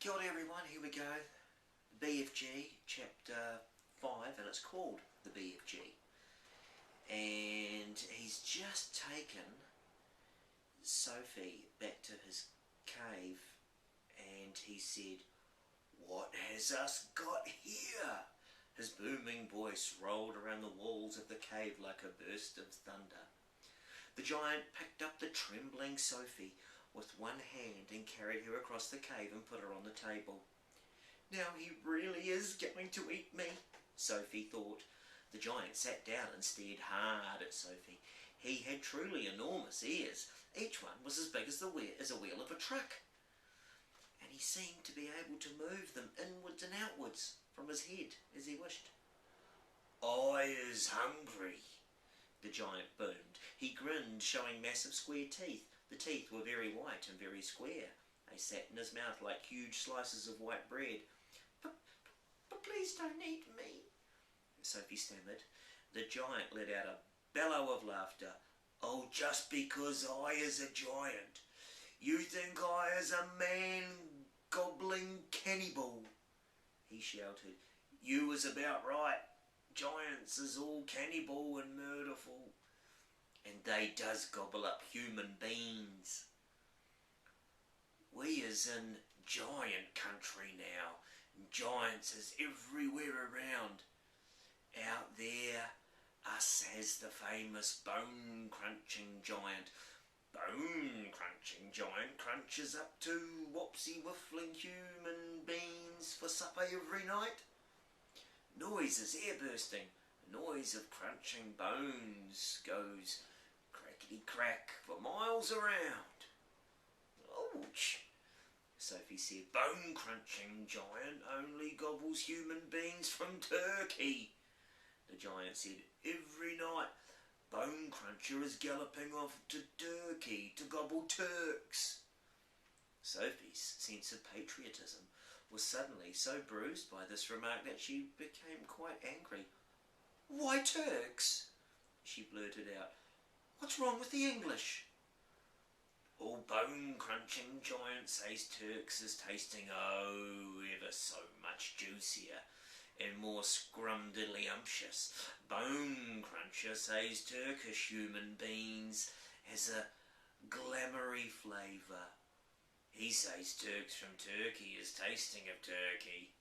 Kia ora everyone, here we go. BFG Chapter 5, and it's called the BFG. And he's just taken Sophie back to his cave and he said, "What has us got here?" His booming voice rolled around the walls of the cave like a burst of thunder. The giant picked up the trembling Sophie with one hand and carried her across the cave and put her on the table. "Now he really is going to eat me," Sophie thought. The giant sat down and stared hard at Sophie. He had truly enormous ears. Each one was as big as a wheel of a truck. And he seemed to be able to move them inwards and outwards from his head as he wished. "I is hungry," the giant boomed. He grinned, showing massive square teeth. The teeth were very white and very square. They sat in his mouth like huge slices of white bread. But please don't eat me," Sophie stammered. The giant let out a bellow of laughter. "Oh, just because I is a giant. You think I is a man-gobbling cannibal," he shouted. "You was about right. Giants is all cannibal and murderful. And they does gobble up human beings. We is in giant country now. Giants is everywhere around. Out there, us has the famous bone-crunching giant. Bone-crunching giant crunches up to whopsy-whiffling human beings for supper every night. Noise is air-bursting. Noise of crunching bones goes crackety-crack for miles around." "Ouch," Sophie said. "Bone-crunching giant only gobbles human beings from Turkey." The giant said, "Every night, Bone Cruncher is galloping off to Turkey to gobble Turks." Sophie's sense of patriotism was suddenly so bruised by this remark that she became quite angry. "Why Turks?" she blurted out. "What's wrong with the English?" "All bone-crunching giant says Turks is tasting ever so much juicier and more scrumdiddlyumptious. Bone Cruncher says Turkish human beans has a glamoury flavour. He says Turks from Turkey is tasting of Turkey."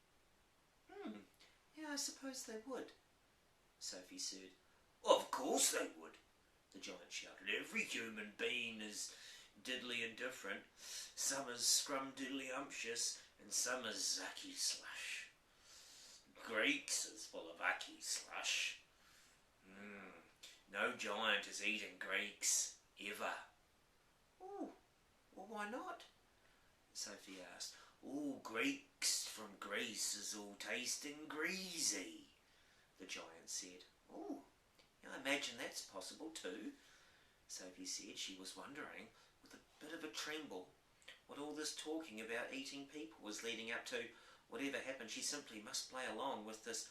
Yeah, I suppose they would," Sophie said. "Of course they would," the giant shouted. "Every human being is diddly and different. Some is scrumdiddlyumptious and some is zacky slush. Greeks is full of acky slush. No giant is eating Greeks, ever." "Oh, well, why not?" Sophie asked. "All Greeks from Greece is all tasting greasy," the giant said. "Oh, I imagine that's possible too," Sophie said. She was wondering, with a bit of a tremble, what all this talking about eating people was leading up to. Whatever happened, she simply must play along with this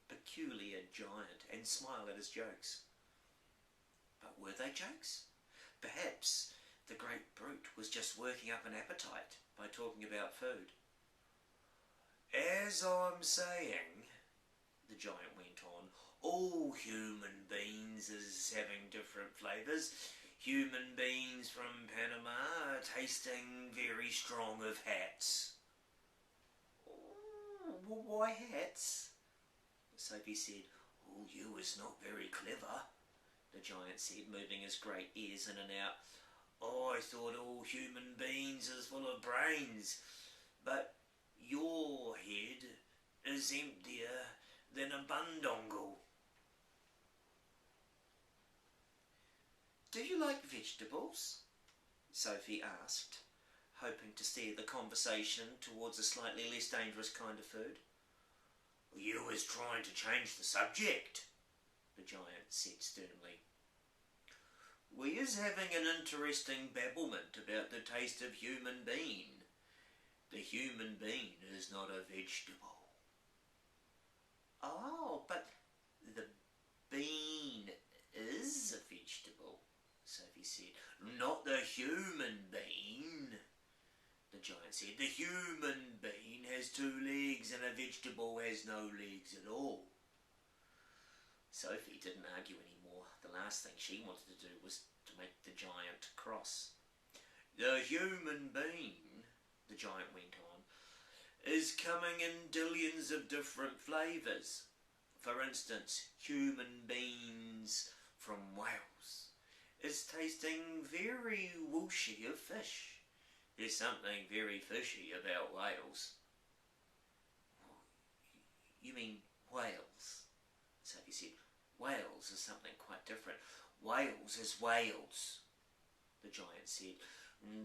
peculiar giant and smile at his jokes. But were they jokes? Perhaps the great brute was just working up an appetite by talking about food. "As I'm saying," the giant went on, "all human beings is having different flavours. Human beings from Panama are tasting very strong of hats." "Oh, why hats?" Sophie said. "Oh, you is not very clever," the giant said, moving his great ears in and out. "I thought all human beings is full of brains, but your head is emptier than a bundongle." "Do you like vegetables?" Sophie asked, hoping to steer the conversation towards a slightly less dangerous kind of food. "You was trying to change the subject," the giant said sternly. "We is having an interesting babblement about the taste of human bean. The human bean is not a vegetable." "Oh, but the bean is a vegetable," Sophie said. "Not the human bean," the giant said. "The human bean has 2 legs and a vegetable has no legs at all. Sophie didn't argue anymore. The last thing she wanted to do was to make the giant cross. The human being, the giant went on, is coming in dillions of different flavours. For instance, human beans from Wales is tasting very whooshy of fish. There's something very fishy about Wales. You mean Wales? Sophie said. Wales is something quite different. Wales is Wales, the giant said.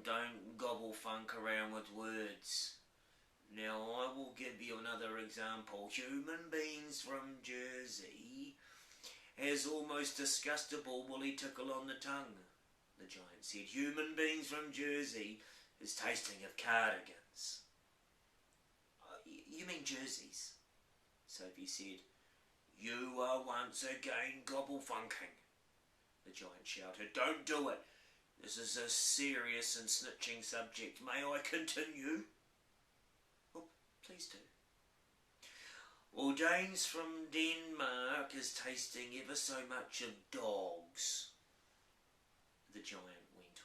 Don't gobble funk around with words. Now I will give you another example. Human beings from Jersey has almost disgustable woolly tickle on the tongue, the giant said. Human beings from Jersey is tasting of cardigans. You mean jerseys? Sophie said. You are once again gobble-funking, the giant shouted. Don't do it. This is a serious and snitching subject. May I continue? Oh, please do. Well, James from Denmark is tasting ever so much of dogs, the giant went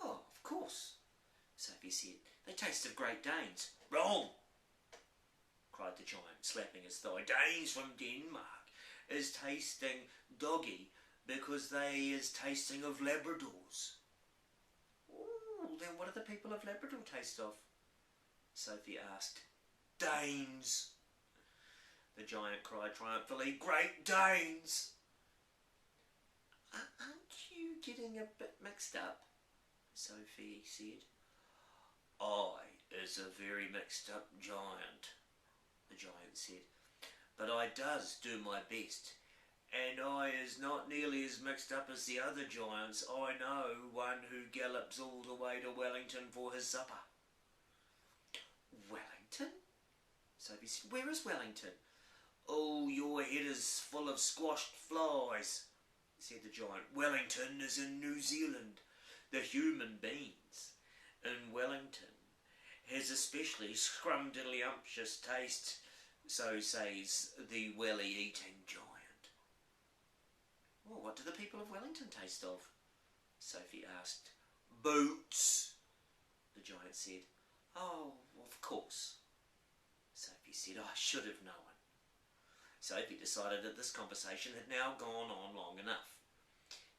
on. Oh, of course, Sophie said. They taste of Great Danes. Wrong, cried the giant, slapping his thigh. Danes from Denmark is tasting doggy because they is tasting of Labradors. Ooh, then what do the people of Labrador taste of? Sophie asked. Danes, the giant cried triumphantly. Great Danes! Aren't you getting a bit mixed up? Sophie said. I is a very mixed up giant, the giant said, but I does do my best, and I is not nearly as mixed up as the other giants. I know one who gallops all the way to Wellington for his supper. Wellington? Sophie said. Where is Wellington? Oh, your head is full of squashed flies, said the giant. Wellington is in New Zealand. The human beings in Wellington has especially scrumdiddlyumptious taste, so says the welly-eating giant. Well, what do the people of Wellington taste of? Sophie asked. Boots, the giant said. Oh, of course, Sophie said. I should have known. Sophie decided that this conversation had now gone on long enough.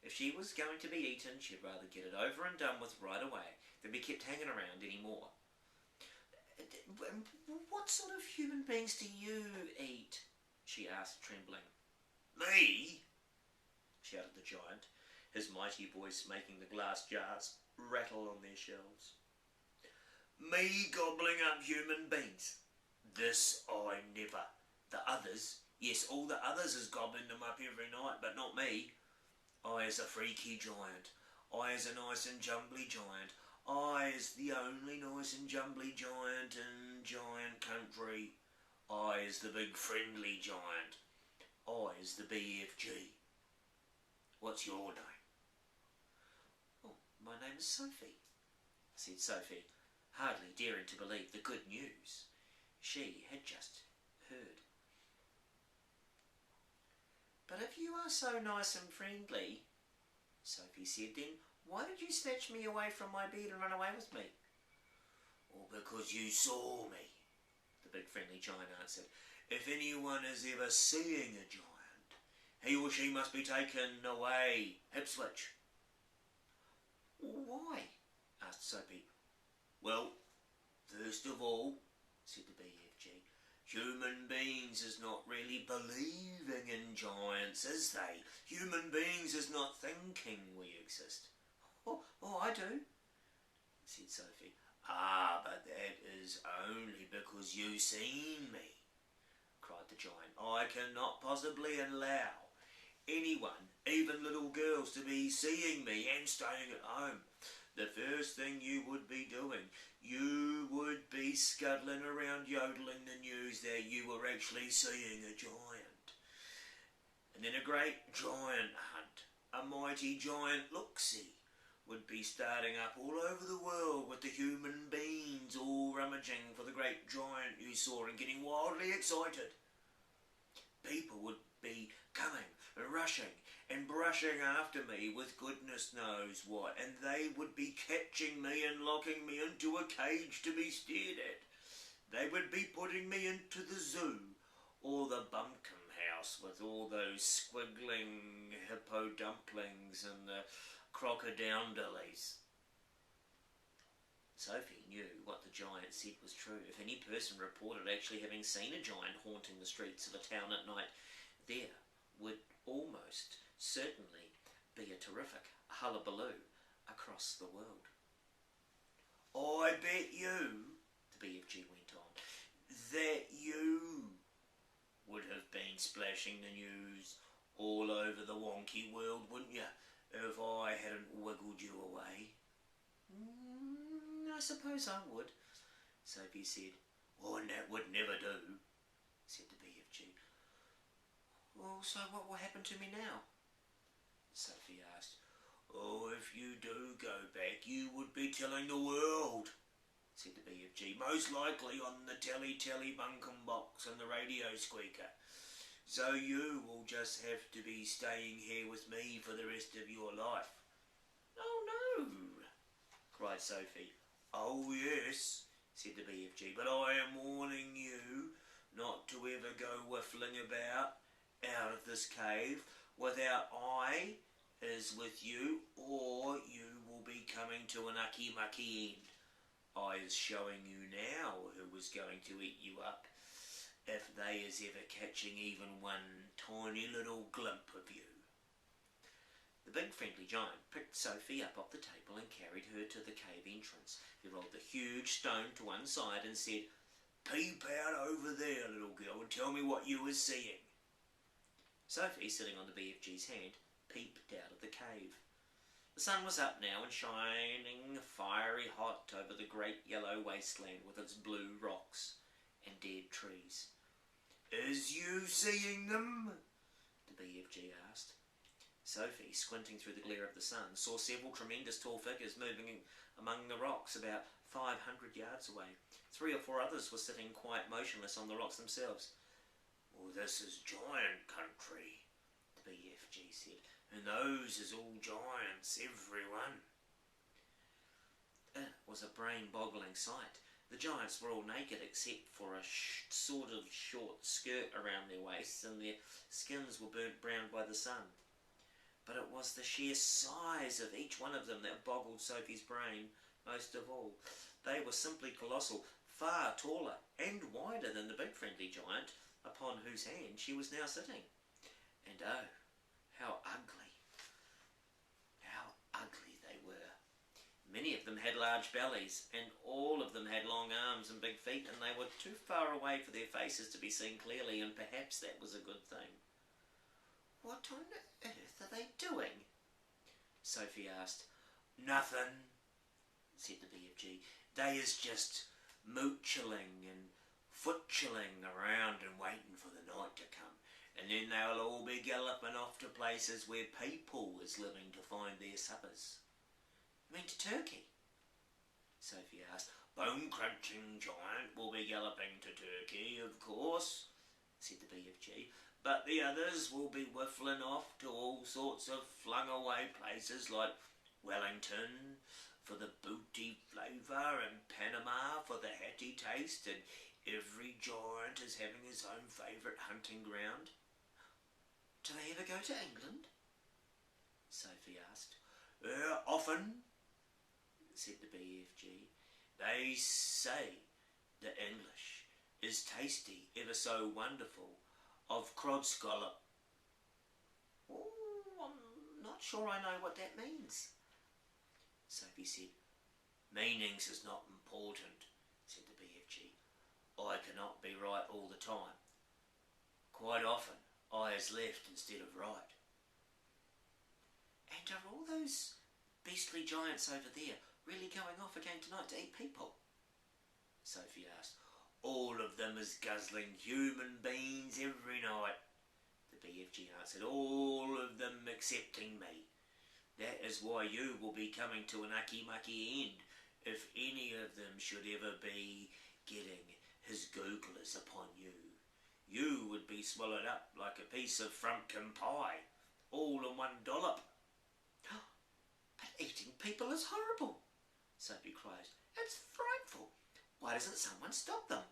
If she was going to be eaten, she'd rather get it over and done with right away than be kept hanging around any more. What sort of human beings do you eat? She asked, trembling. Me? Shouted the giant, his mighty voice making the glass jars rattle on their shelves. Me gobbling up human beings? This I never. The others, yes, all the others is gobbling them up every night, but not me. I is a freaky giant. I is a nice and jumbly giant. I is the only nice and jumbly giant in giant country. I is the big friendly giant. I is the BFG. What's your name? Oh, my name is Sophie, said Sophie, hardly daring to believe the good news she had just heard. But if you are so nice and friendly, Sophie said, then why did you snatch me away from my bed and run away with me? Well, because you saw me, the big friendly giant answered. If anyone is ever seeing a giant, he or she must be taken away, hip switch. Why? Asked Sophie. Well, first of all, said the BFG, human beings is not really believing in giants, is they? Human beings is not thinking we exist. Oh, I do, said Sophie. Ah, but that is only because you seen me, cried the giant. I cannot possibly allow anyone, even little girls, to be seeing me and staying at home. The first thing you would be doing, you would be scuttling around yodeling the news that you were actually seeing a giant. And then a great giant hunt, a mighty giant look-see, would be starting up all over the world with the human beings rummaging for the great giant you saw and getting wildly excited. People would be coming and rushing and brushing after me with goodness knows what, and they would be catching me and locking me into a cage to be stared at. They would be putting me into the zoo or the buncombe house with all those squiggling hippo dumplings and the crocodile-dillies. Sophie knew what the giant said was true. If any person reported actually having seen a giant haunting the streets of a town at night, there would almost certainly be a terrific hullabaloo across the world. I bet you, the BFG went on, that you would have been splashing the news all over the wonky world, wouldn't you, if I hadn't wiggled you away? I suppose I would, Sophie said. Oh, and that would never do, said the BFG. Well, so what will happen to me now? Sophie asked. Oh, if you do go back, you would be telling the world, said the BFG, most likely on the telly buncombe box and the radio squeaker. So you will just have to be staying here with me for the rest of your life. Oh, no, cried Sophie. Oh, yes, said the BFG, but I am warning you not to ever go whiffling about out of this cave without I is with you, or you will be coming to an ucky-mucky end. I is showing you now who is going to eat you up if they is ever catching even one tiny little glimpse of you. The big friendly giant picked Sophie up off the table and carried her to the cave entrance. He rolled the huge stone to one side and said, Peep out over there, little girl, and tell me what you was seeing. Sophie, sitting on the BFG's hand, peeped out of the cave. The sun was up now and shining fiery hot over the great yellow wasteland with its blue rocks and dead trees. Is you seeing them? The BFG asked. Sophie, squinting through the glare of the sun, saw several tremendous tall figures moving among the rocks about 500 yards away. 3 or 4 others were sitting quite motionless on the rocks themselves. Well, this is giant country, the BFG said, and those is all giants, everyone. It was a brain-boggling sight. The giants were all naked except for a sort of short skirt around their waists, and their skins were burnt brown by the sun. But it was the sheer size of each one of them that boggled Sophie's brain most of all. They were simply colossal, far taller and wider than the big friendly giant upon whose hand she was now sitting. And oh, how ugly they were. Many of them had large bellies, and all of them had long arms and big feet, and they were too far away for their faces to be seen clearly, and perhaps that was a good thing. What on earth are they doing? Sophie asked. Nothing, said the BFG. They is just moochling and footchilling around and waiting for the night to come. And then they'll all be galloping off to places where people is living to find their suppers. You mean to Turkey? Sophie asked. Bone-crunching giant will be galloping to Turkey, of course, said the BFG. But the others will be whiffling off to all sorts of flung-away places like Wellington for the booty flavour and Panama for the hatty taste, and every giant is having his own favourite hunting ground. Do they ever go to England? Sophie asked. Often, said the BFG. They say the English is tasty, ever so wonderful, of crod scallop. Oh, I'm not sure I know what that means, Sophie said. Meanings is not important, said the BFG. I cannot be right all the time. Quite often, I is left instead of right. And are all those beastly giants over there really going off again tonight to eat people? Sophie asked. All of them is guzzling human beings every night, the BFG answered. All of them excepting me. That is why you will be coming to an ucky-mucky end if any of them should ever be getting his googlers upon you. You would be swallowed up like a piece of frumpkin pie, all in one dollop. But eating people is horrible, Sophie cried. It's frightful. Why doesn't someone stop them?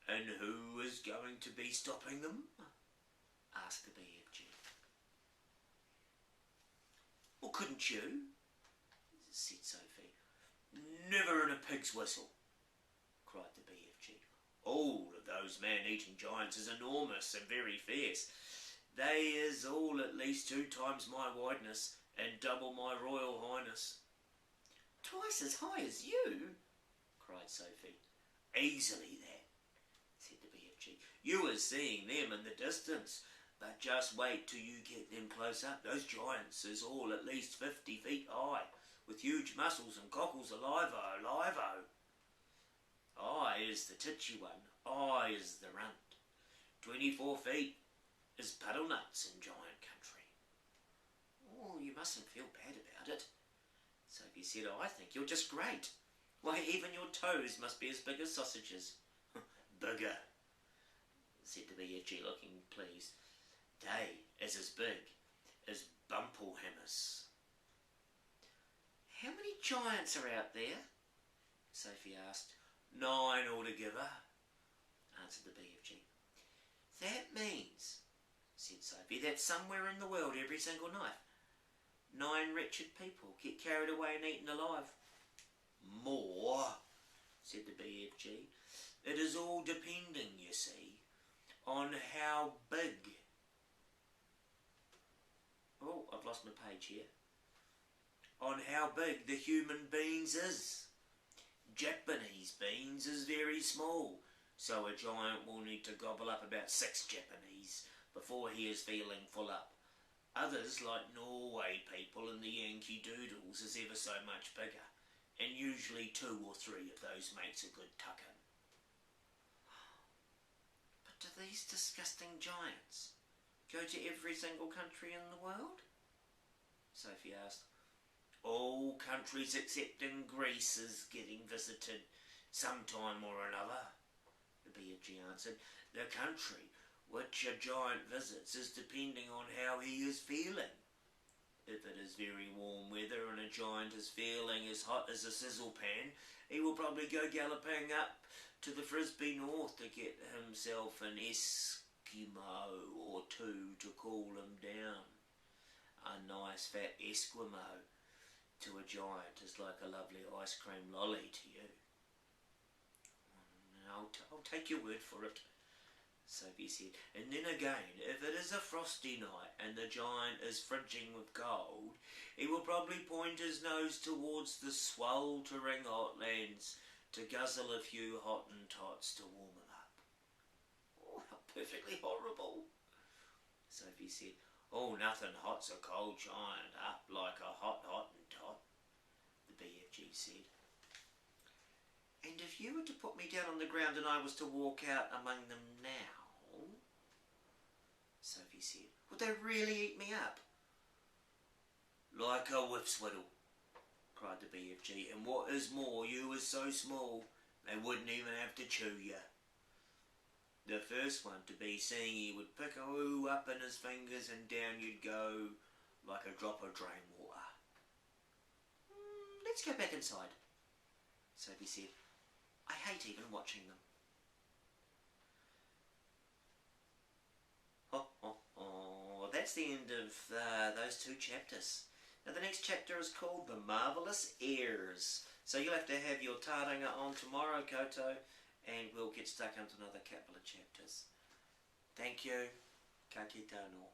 And who is going to be stopping them? Asked the BFG. Well, couldn't you? Said Sophie. Never in a pig's whistle, cried the BFG. All of those man-eating giants is enormous and very fierce. They is all at least 2 times my wideness and double my royal highness. Twice as high as you? Cried Sophie. Easily that, said the BFG. You is seeing them in the distance, but just wait till you get them close up. Those giants is all at least 50 feet high, with huge muscles and cockles alive-o, alive-o. I is the titchy one, I is the runt. 24 feet is puddle nuts in giant country. Oh, you mustn't feel bad about it, Sophie said. I think you're just great. Why, even your toes must be as big as sausages. Bigger, said the BFG, looking pleased. They is as big as Bumplehammers. How many giants are out there? Sophie asked. 9 altogether, answered the BFG. That means, said Sophie, that somewhere in the world every single night 9 wretched people get carried away and eaten alive. More, said the BFG. It is all depending, you see, on how big. Oh, I've lost my page here. On how big the human beings is. Japanese beans is very small, so a giant will need to gobble up about 6 Japanese before he is feeling full up. Others, like Norway people and the Yankee Doodles, is ever so much bigger, and usually 2 or 3 of those makes a good tuck-in. But do these disgusting giants go to every single country in the world? Sophie asked. All countries excepting Greece is getting visited sometime or another, the BFG answered. The country which a giant visits is depending on how he is feeling. If it is very warm weather and a giant is feeling as hot as a sizzle pan, he will probably go galloping up to the Frisbee North to get himself an Eskimo or 2 to cool him down. A nice fat Eskimo to a giant is like a lovely ice cream lolly to you. I'll take your word for it, Sophie said. And then again, if it is a frosty night and the giant is fridging with cold, he will probably point his nose towards the sweltering hotlands to guzzle a few Hottentots to warm him up. Oh, how perfectly horrible, Sophie said. Oh, nothing hots a cold giant up like a hot Hottentot, the BFG said. And if you were to put me down on the ground and I was to walk out among them now, Sophie said, would they really eat me up? Like a whipswiddle, cried the BFG, and what is more, you was so small they wouldn't even have to chew you. The first one to be seen, he would pick a hoo up in his fingers and down you'd go like a drop of drain water. Let's go back inside, Sophie said. I hate even watching them. That's the end of those 2 chapters. Now the next chapter is called The Marvellous Heirs. So you'll have to have your tauranga on tomorrow, Koto, and we'll get stuck into another couple of chapters. Thank you. Ka kite anō.